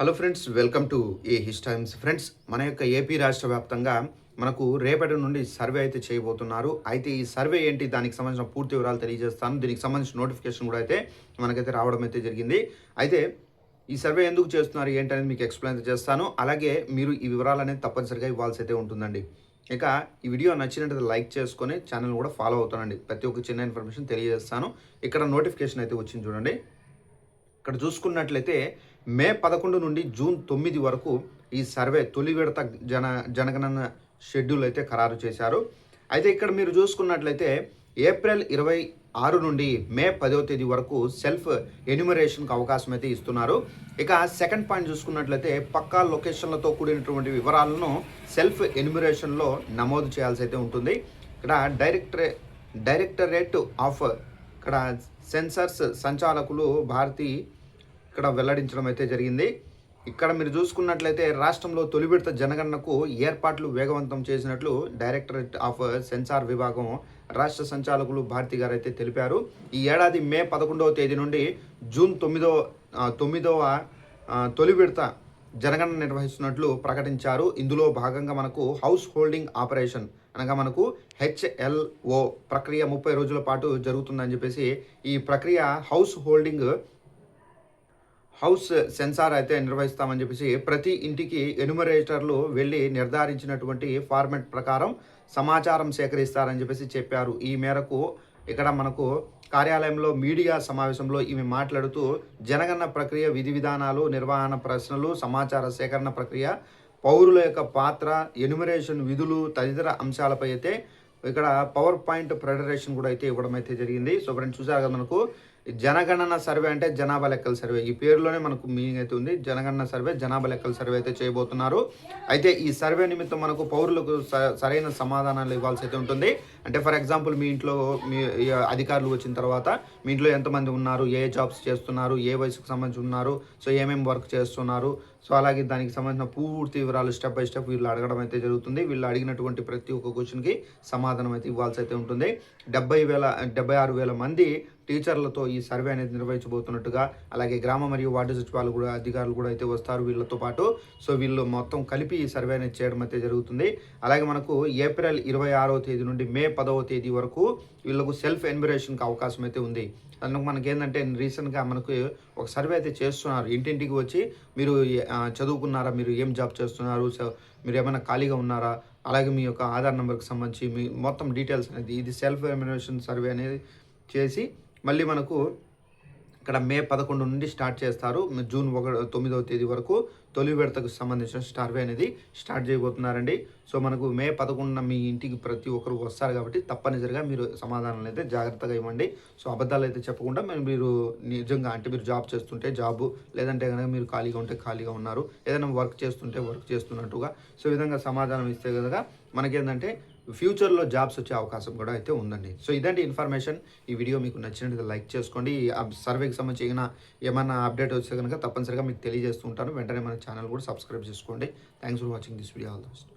Hello friends, welcome to A his times. Friends, మన యొక్క AP రాష్ట్ర వ్యాప్తంగా మనకు రేపటి నుండి సర్వే అయితే చేయబోతున్నారు. అయితే ఈ సర్వే ఏంటి, దానికి సంబంధించిన పూర్తి వివరాలు తెలియజేస్తాను. దీనికి సంబంధించిన నోటిఫికేషన్ కూడా అయితే మనకైతే రావడం అయితే జరిగింది. అయితే ఈ సర్వే ఎందుకు చేస్తున్నారు ఏంటనేది మీకు ఎక్స్ప్లెయిన్ చేస్తాను. అలాగే మీరు ఈ వివరాలు అనేది తప్పనిసరిగా ఇవ్వాల్సి అయితే ఉంటుందండి. ఇక ఈ వీడియో నచ్చినట్లయితే లైక్ చేసుకొని ఛానల్ కూడా ఫాలో అవుతానండి. ప్రతి ఒక్క చిన్న ఇన్ఫర్మేషన్ తెలియజేస్తాను. ఇక్కడ నోటిఫికేషన్ అయితే వచ్చింది చూడండి. ఇక్కడ చూసుకున్నట్లయితే మే 11 నుండి జూన్ 9 వరకు ఈ సర్వే తొలి విడత జనగణన షెడ్యూల్ అయితే ఖరారు చేశారు. అయితే ఇక్కడ మీరు చూసుకున్నట్లయితే ఏప్రిల్ 26 నుండి మే 10వ తేదీ వరకు సెల్ఫ్ ఎన్యూమరేషన్కి అవకాశం అయితే ఇస్తున్నారు. ఇక సెకండ్ పాయింట్ చూసుకున్నట్లయితే పక్కా లొకేషన్లతో కూడినటువంటి వివరాలను సెల్ఫ్ ఎన్యూమరేషన్లో నమోదు చేయాల్సి అయితే ఉంటుంది. ఇక్కడ డైరెక్టరేట్ ఆఫ్ ఇక్కడ సెన్సర్స్ సంచాలకులు భారతి ఇక్కడ వెల్లడించడం అయితే జరిగింది. ఇక్కడ మీరు చూసుకున్నట్లయితే రాష్ట్రంలో తొలి విడత జనగణనకు ఏర్పాట్లు వేగవంతం చేసినట్లు డైరెక్టరేట్ ఆఫ్ సెన్సార్ విభాగం రాష్ట్ర సంచాలకులు భారతి గారు అయితే తెలిపారు. ఈ ఏడాది మే 11వ తేదీ నుండి జూన్ 9వ తొలి విడత జనగణన నిర్వహిస్తున్నట్లు ప్రకటించారు. ఇందులో భాగంగా మనకు హౌస్ హోల్డింగ్ ఆపరేషన్ అనగా మనకు HLO ప్రక్రియ 30 రోజుల పాటు జరుగుతుందని చెప్పేసి ఈ ప్రక్రియ హౌస్ సెన్సార్ అయితే నిర్వహిస్తామని చెప్పేసి ప్రతి ఇంటికి ఎన్యూమరేటర్లు వెళ్ళి నిర్ధారించినటువంటి ఫార్మెట్ ప్రకారం సమాచారం సేకరిస్తారని చెప్పేసి చెప్పారు. ఈ మేరకు ఇక్కడ మనకు కార్యాలయంలో మీడియా సమావేశంలో ఈమె మాట్లాడుతూ జనగణన ప్రక్రియ విధి విధానాలు, నిర్వహణ ప్రశ్నలు, సమాచార సేకరణ ప్రక్రియ, పౌరుల యొక్క పాత్ర, ఎన్యూమరేషన్ విధులు తదితర అంశాలపై అయితే ఇక్కడ పవర్ పాయింట్ ప్రెజెంటేషన్ కూడా అయితే ఇవ్వడం అయితే జరిగింది. సో ఫ్రెండ్స్, చూసారు కదా, మనకు జనగణన సర్వే అంటే జనాభా లెక్కల సర్వే. ఈ పేరులోనే మనకు మీనింగ్ అయితే ఉంది. జనగణన సర్వే, జనాభా లెక్కల సర్వే అయితే చేయబోతున్నారు. అయితే ఈ సర్వే నిమిత్తం మనకు పౌరులకు సరైన సమాధానాలు ఇవ్వాల్సి అయితే ఉంటుంది. అంటే ఫర్ ఎగ్జాంపుల్, మీ ఇంట్లో మీ అధికారులు వచ్చిన తర్వాత మీ ఇంట్లో ఎంతమంది ఉన్నారు, ఏ జాబ్స్ చేస్తున్నారు, ఏ వయసుకు సంబంధించి ఉన్నారు, సో ఏమేమి వర్క్ చేస్తున్నారు, సో అలాగే దానికి సంబంధించిన పూర్తి వివరాలు స్టెప్ బై స్టెప్ వీళ్ళు అడగడం అయితే జరుగుతుంది. వీళ్ళు అడిగినటువంటి ప్రతి ఒక్క క్వశ్చన్కి సమాధానం అయితే ఇవ్వాల్సి అయితే ఉంటుంది. 76,000 మంది టీచర్లతో ఈ సర్వే అనేది నిర్వహించబోతున్నట్టుగా, అలాగే గ్రామ మరియు వార్డు సచివాలు కూడా అధికారులు కూడా అయితే వస్తారు వీళ్ళతో పాటు. సో వీళ్ళు మొత్తం కలిపి ఈ సర్వే అనేది చేయడం అయితే జరుగుతుంది. అలాగే మనకు ఏప్రిల్ 26వ తేదీ నుండి మే 10వ తేదీ వరకు వీళ్ళకు సెల్ఫ్ ఎన్యూమరేషన్కి అవకాశం అయితే ఉంది. అందుకు మనకి ఏంటంటే రీసెంట్గా మనకు ఒక సర్వే అయితే చేస్తున్నారు. ఇంటింటికి వచ్చి మీరు చదువుకున్నారా, మీరు ఏం జాబ్ చేస్తున్నారు, మీరు ఏమైనా ఖాళీగా ఉన్నారా, అలాగే మీ యొక్క ఆధార్ నెంబర్కి సంబంధించి మీ మొత్తం డీటెయిల్స్ అనేది ఇది సెల్ఫ్ ఎన్యూమరేషన్ సర్వే అనేది చేసి మళ్ళీ మనకు ఇక్కడ మే 11 నుండి స్టార్ట్ చేస్తారు. జూన్ 9వ తేదీ వరకు తొలి విడతకు సంబంధించిన సర్వే అనేది స్టార్ట్ చేయబోతున్నారండి. సో మనకు మే 11న మీ ఇంటికి ప్రతి ఒక్కరు వస్తారు కాబట్టి తప్పనిసరిగా మీరు సమాధానాలు అయితే జాగ్రత్తగా ఇవ్వండి. సో అబద్ధాలు అయితే చెప్పకుండా మీరు నిజంగా అంటే మీరు జాబ్ చేస్తుంటే జాబు, లేదంటే కనుక మీరు ఖాళీగా ఉంటే ఖాళీగా ఉన్నారు, ఏదైనా వర్క్ చేస్తుంటే వర్క్ చేస్తున్నట్టుగా సో ఈ విధంగా సమాధానం ఇస్తే కనుక మనకేంటంటే ఫ్యూచర్లో జాబ్స్ వచ్చే అవకాశం కూడా అయితే ఉందండి. సో ఇదండి ఇన్ఫర్మేషన్. ఈ వీడియో మీకు నచ్చినట్లయితే లైక్ చేసుకోండి. ఈ సర్వేకి సంబంధించిన ఏమైనా అప్డేట్ వస్తే కనుక తప్పనిసరిగా మీకు తెలియజేస్తూ ఉంటాను. వెంటనే మన ఛానల్ కూడా సబ్స్క్రైబ్ చేసుకోండి. Thanks for watching this video. All the best.